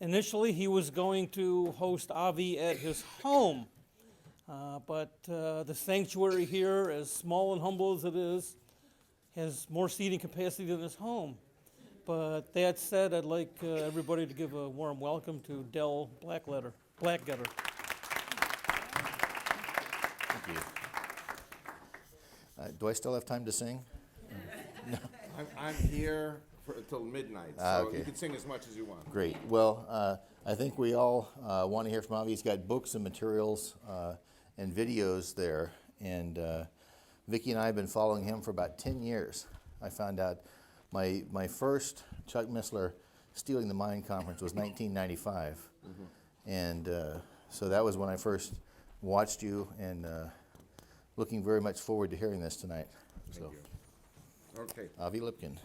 Initially, he was going to host Avi at his home, but the sanctuary here, as small and humble as it is, has more seating capacity than his home. But that said, I'd like everybody to give a warm welcome to Del Blackgetter. Thank you. Do I still have time to sing? I'm here until midnight, so okay. you can sing as much as you want. Great. Well, I think we all want to hear from Avi. He's got books and materials and videos there. And Vicki and I have been following him for about 10 years. I found out my first Chuck Missler Stealing the Mind conference was 1995. Mm-hmm. And so that was when I first watched you, and looking very much forward to hearing this tonight. Thank you. Okay. Avi Lipkin.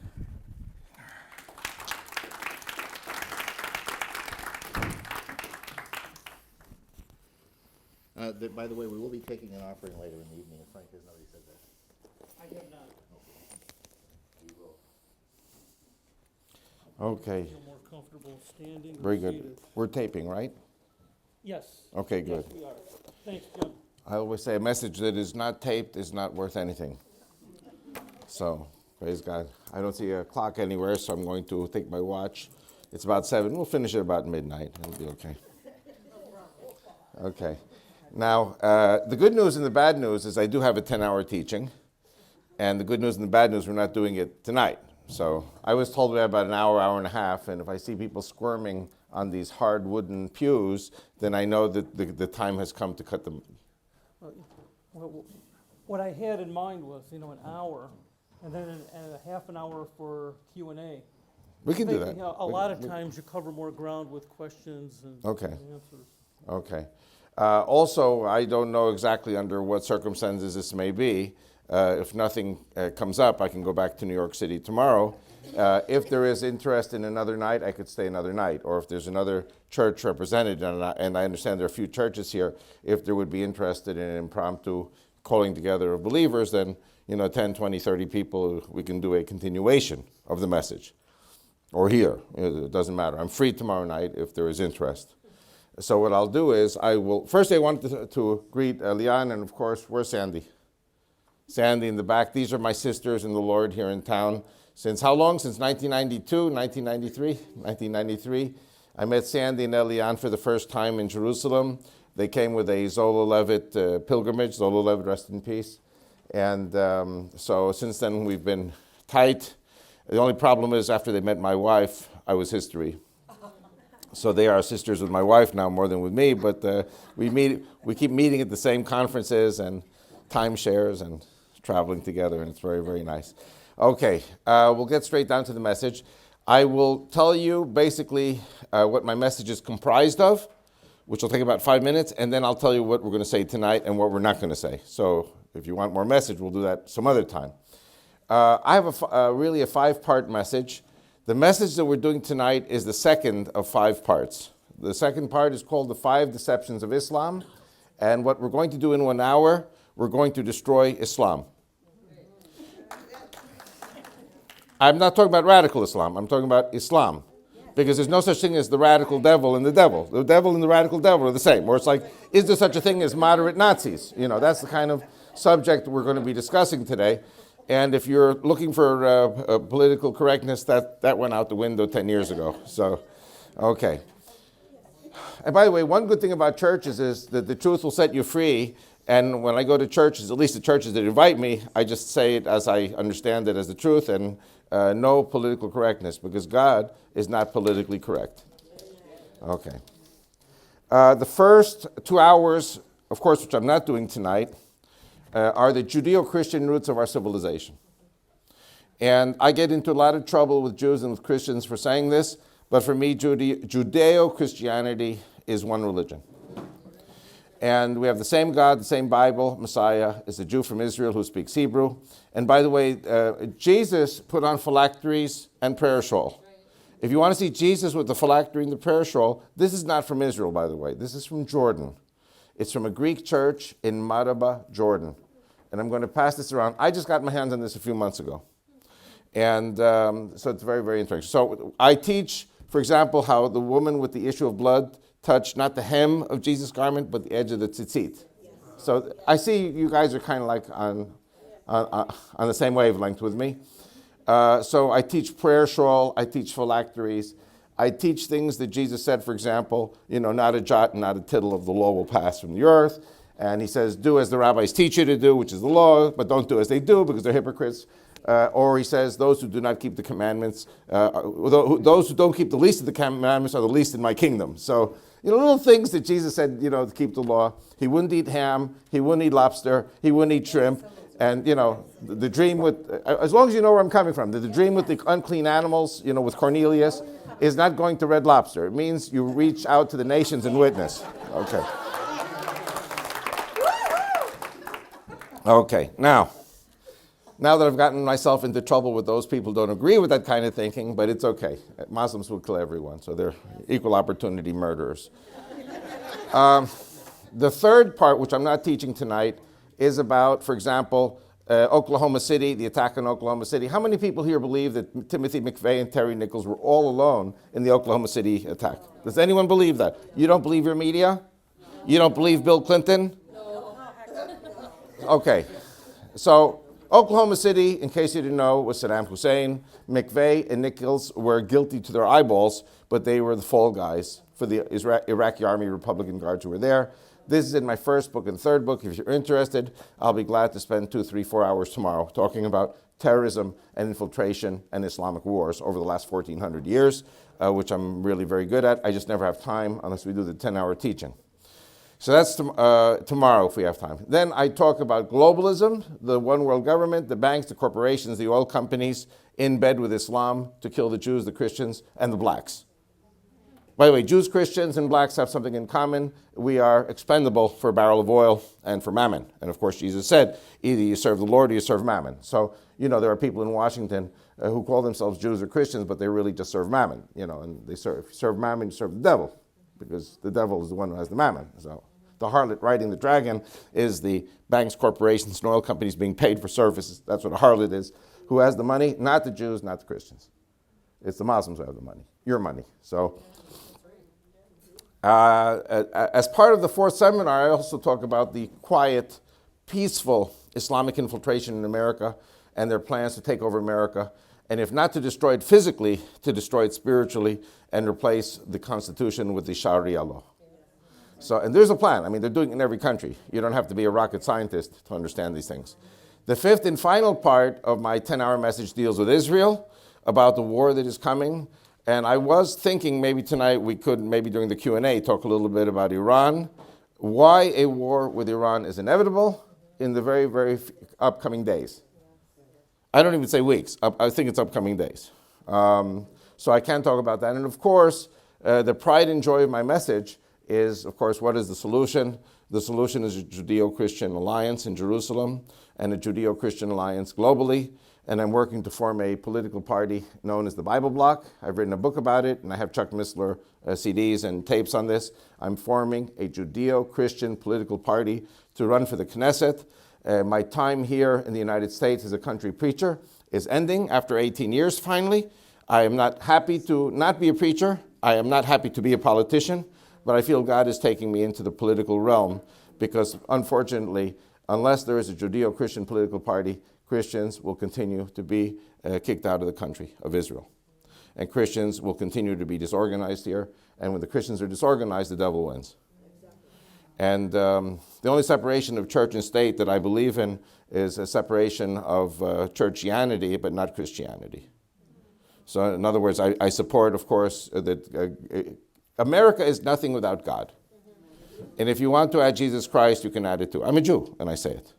By the way, we will be taking an offering later in the evening. Frank has already said that. I have not. Okay. Feel more comfortable standing. Very or good. seated. We're taping, right? Yes. Okay, good. Yes, we are. Thanks, Jim. I always say a message that is not taped is not worth anything. So, praise God. I don't see a clock anywhere, so I'm going to take my watch. It's about 7. We'll finish it about midnight. It'll be okay. Okay. Now, the good news and the bad news is I do have a 10-hour teaching. And the good news and the bad news, we're not doing it tonight. So I was told we have about an hour, hour and a half, and if I see people squirming on these hard wooden pews, then I know that the time has come to cut them. Well, what I had in mind was, an hour, and then a half an hour for Q&A. We can do that. A lot of times you cover more ground with questions and Okay. answers. Okay. Also, I don't know exactly under what circumstances this may be. If nothing comes up, I can go back to New York City tomorrow. If there is interest in another night, I could stay another night. Or if there's another church represented, and I understand there are a few churches here, if there would be interested in an impromptu calling together of believers, then 10, 20, 30 people, we can do a continuation of the message. Or here, it doesn't matter. I'm free tomorrow night if there is interest. So what I'll do is first I wanted to greet Leon, and of course, where's Sandy? Sandy in the back. These are my sisters in the Lord here in town. Since how long? Since 1992, 1993? 1993. I met Sandy and Elian for the first time in Jerusalem. They came with a Zola Levitt pilgrimage. Zola Levitt, rest in peace. And so since then we've been tight. The only problem is after they met my wife, I was history. So they are sisters with my wife now more than with me, but we keep meeting at the same conferences and timeshares and traveling together, and it's very, very nice. Okay, we'll get straight down to the message. I will tell you basically what my message is comprised of, which will take about 5 minutes, and then I'll tell you what we're going to say tonight and what we're not going to say. So if you want more message, we'll do that some other time. I have really a 5-part message. The message that we're doing tonight is the second of 5 parts. The second part is called The 5 Deceptions of Islam, and what we're going to do in 1 hour, we're going to destroy Islam. I'm not talking about radical Islam. I'm talking about Islam. Because there's no such thing as the radical devil and the devil. The devil and the radical devil are the same. Or it's like, is there such a thing as moderate Nazis? That's the kind of subject we're going to be discussing today. And if you're looking for political correctness, that went out the window 10 years ago. So, okay. And by the way, one good thing about churches is that the truth will set you free. And when I go to churches, at least the churches that invite me, I just say it as I understand it as the truth, and no political correctness, because God is not politically correct. Okay. The first 2 hours, of course, which I'm not doing tonight, are the Judeo-Christian roots of our civilization. And I get into a lot of trouble with Jews and with Christians for saying this, but for me, Judeo-Christianity is one religion. And we have the same God, the same Bible. Messiah is a Jew from Israel who speaks Hebrew. And by the way, Jesus put on phylacteries and prayer shawl. If you want to see Jesus with the phylactery and the prayer shawl, this is not from Israel, by the way. This is from Jordan. It's from a Greek church in Maraba, Jordan. And I'm going to pass this around. I just got my hands on this a few months ago. And so it's very, very interesting. So I teach For example, how the woman with the issue of blood touched not the hem of Jesus' garment, but the edge of the tzitzit. So I see you guys are kind of like on the same wavelength with me. So I teach prayer shawl, I teach phylacteries, I teach things that Jesus said, for example, not a jot and not a tittle of the law will pass from the earth. And he says, do as the rabbis teach you to do, which is the law, but don't do as they do because they're hypocrites. Or he says, those who do not keep the commandments, those who don't keep the least of the commandments are the least in my kingdom. So, little things that Jesus said, to keep the law. He wouldn't eat ham, he wouldn't eat lobster, he wouldn't eat shrimp. And, the dream with, as long as you know where I'm coming from, the dream with the unclean animals, with Cornelius, is not going to Red Lobster. It means you reach out to the nations and witness. Okay. Okay, now that I've gotten myself into trouble with those people who don't agree with that kind of thinking, but it's okay. Muslims will kill everyone, so they're equal opportunity murderers. The third part, which I'm not teaching tonight, is about, for example, Oklahoma City, the attack on Oklahoma City. How many people here believe that Timothy McVeigh and Terry Nichols were all alone in the Oklahoma City attack? Does anyone believe that? You don't believe your media? You don't believe Bill Clinton? Okay, so Oklahoma City, in case you didn't know, was Saddam Hussein. McVeigh and Nichols were guilty to their eyeballs, but they were the fall guys for the Iraqi Army Republican Guards who were there. This is in my first book and third book. If you're interested, I'll be glad to spend 2, 3, 4 hours tomorrow talking about terrorism and infiltration and Islamic wars over the last 1,400 years, which I'm really very good at. I just never have time unless we do the 10-hour teaching. So that's tomorrow if we have time. Then I talk about globalism, the one world government, the banks, the corporations, the oil companies in bed with Islam to kill the Jews, the Christians, and the blacks. By the way, Jews, Christians, and blacks have something in common. We are expendable for a barrel of oil and for mammon. And of course, Jesus said, either you serve the Lord or you serve mammon. So, there are people in Washington who call themselves Jews or Christians, but they really just serve mammon, and they serve mammon, you serve the devil, because the devil is the one who has the mammon. So the harlot riding the dragon is the banks, corporations, and oil companies being paid for services. That's what a harlot is. Who has the money? Not the Jews, not the Christians. It's the Muslims who have the money, your money. So as part of the fourth seminar, I also talk about the quiet, peaceful Islamic infiltration in America and their plans to take over America. And if not to destroy it physically, to destroy it spiritually and replace the Constitution with the Sharia law. So, and there's a plan. I mean, they're doing it in every country. You don't have to be a rocket scientist to understand these things. The fifth and final part of my 10-hour message deals with Israel, about the war that is coming. And I was thinking maybe tonight we could, maybe during the Q&A, talk a little bit about Iran, why a war with Iran is inevitable in the very, very upcoming days. I don't even say weeks. I think it's upcoming days. So I can talk about that. And of course, the pride and joy of my message is, of course, what is the solution? The solution is a Judeo-Christian alliance in Jerusalem and a Judeo-Christian alliance globally. And I'm working to form a political party known as the Bible Bloc. I've written a book about it, and I have Chuck Missler CDs and tapes on this. I'm forming a Judeo-Christian political party to run for the Knesset. My time here in the United States as a country preacher is ending after 18 years, finally. I am not happy to not be a preacher. I am not happy to be a politician. But I feel God is taking me into the political realm because, unfortunately, unless there is a Judeo-Christian political party, Christians will continue to be kicked out of the country of Israel. And Christians will continue to be disorganized here. And when the Christians are disorganized, the devil wins. And the only separation of church and state that I believe in is a separation of churchianity, but not Christianity. So in other words, I support, of course, that America is nothing without God. And if you want to add Jesus Christ, you can add it too. I'm a Jew, and I say it.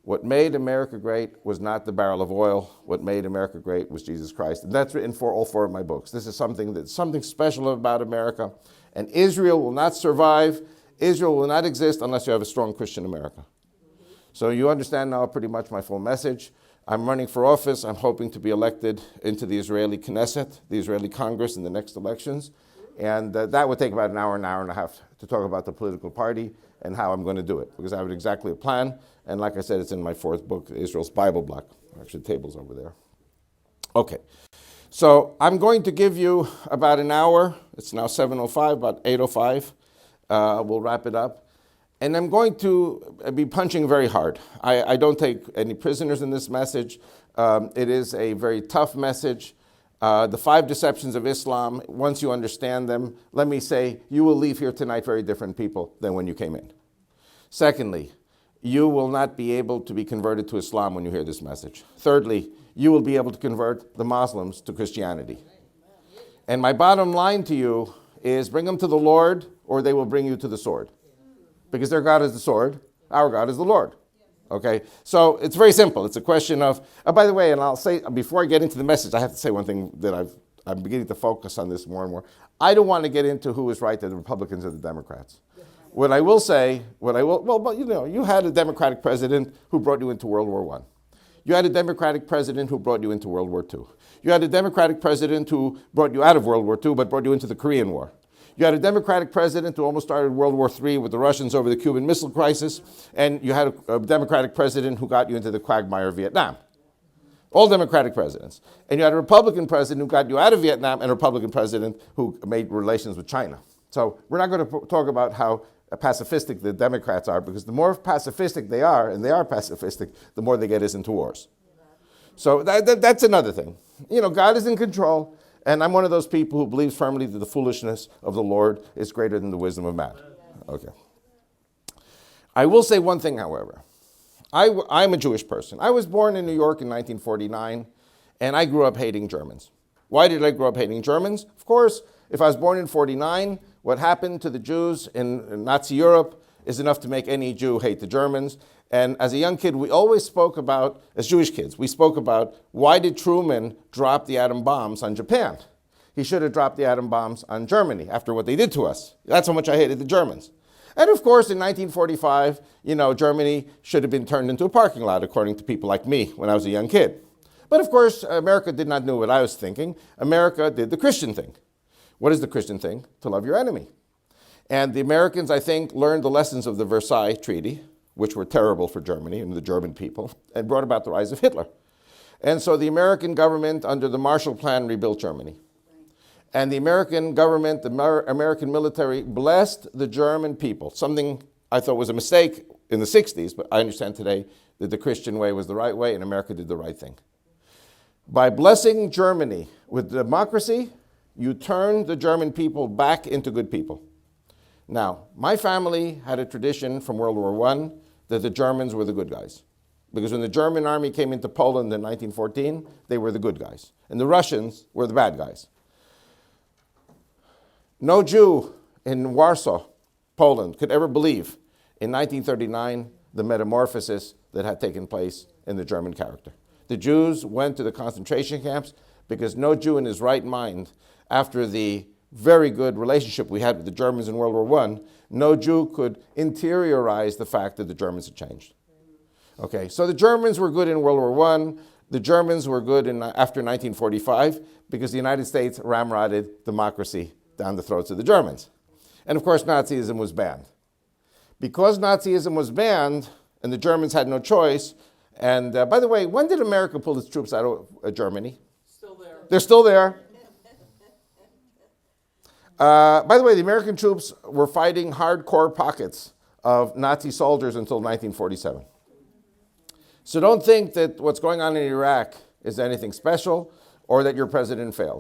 What made America great was not the barrel of oil. What made America great was Jesus Christ. And that's written for all 4 of my books. This is something special about America. And Israel will not survive. Israel will not exist unless you have a strong Christian America. So you understand now pretty much my full message. I'm running for office. I'm hoping to be elected into the Israeli Knesset, the Israeli Congress, in the next elections. And that would take about an hour and a half to talk about the political party and how I'm going to do it, because I have exactly a plan. And like I said, it's in my 4th book, Israel's Bible Bloc. Actually, the table's over there. Okay. So I'm going to give you about an hour. It's now 7:05, about 8:05. We'll wrap it up. And I'm going to be punching very hard. I don't take any prisoners in this message. It is a very tough message. The 5 deceptions of Islam, once you understand them, let me say, you will leave here tonight very different people than when you came in. Secondly, you will not be able to be converted to Islam when you hear this message. Thirdly, you will be able to convert the Muslims to Christianity. And my bottom line to you is bring them to the Lord, or they will bring you to the sword. Because their God is the sword, our God is the Lord. Okay, so it's very simple. It's a question of, by the way, and I'll say, before I get into the message, I have to say one thing that I'm beginning to focus on this more and more. I don't want to get into who is right, the Republicans or the Democrats. What I will say, but you know, you had a Democratic president who brought you into World War I. You had a Democratic president who brought you into World War II. You had a Democratic president who brought you out of World War II, but brought you into the Korean War. You had a Democratic president who almost started World War III with the Russians over the Cuban Missile Crisis, and you had a Democratic president who got you into the quagmire of Vietnam. All Democratic presidents. And you had a Republican president who got you out of Vietnam, and a Republican president who made relations with China. So we're not going to talk about how pacifistic the Democrats are, because the more pacifistic they are, and they are pacifistic, the more they get us into wars. So that's another thing. You know, God is in control. And I'm one of those people who believes firmly that the foolishness of the Lord is greater than the wisdom of man. Okay. I will say one thing, however. I'm a Jewish person. I was born in New York in 1949, and I grew up hating Germans. Why did I grow up hating Germans? Of course, if I was born in 49, what happened to the Jews in Nazi Europe is enough to make any Jew hate the Germans. And as a young kid, we always spoke about, as Jewish kids, we spoke about, why did Truman drop the atom bombs on Japan? He should have dropped the atom bombs on Germany after what they did to us. That's how much I hated the Germans. And of course, in 1945, you know, Germany should have been turned into a parking lot, according to people like me when I was a young kid. But of course, America did not know what I was thinking. America did the Christian thing. What is the Christian thing? To love your enemy. And the Americans, I think, learned the lessons of the Versailles Treaty, which were terrible for Germany and the German people, and brought about the rise of Hitler. And so the American government, under the Marshall Plan, rebuilt Germany. And the American government, the American military, blessed the German people, something I thought was a mistake in the 60s, but I understand today that the Christian way was the right way, and America did the right thing. By blessing Germany with democracy, you turned the German people back into good people. Now, my family had a tradition from World War I that the Germans were the good guys. Because when the German army came into Poland in 1914, they were the good guys. And the Russians were the bad guys. No Jew in Warsaw, Poland, could ever believe in 1939 the metamorphosis that had taken place in the German character. The Jews went to the concentration camps because no Jew in his right mind, after the very good relationship we had with the Germans in World War I, no Jew could interiorize the fact that the Germans had changed. Okay, so the Germans were good in World War I. The Germans were good after 1945 because the United States ramrodded democracy down the throats of the Germans. And of course, Nazism was banned. Because Nazism was banned and the Germans had no choice, and by the way, when did America pull its troops out of Germany? Still there. They're still there. By the way, the American troops were fighting hardcore pockets of Nazi soldiers until 1947. So don't think that what's going on in Iraq is anything special or that your president failed.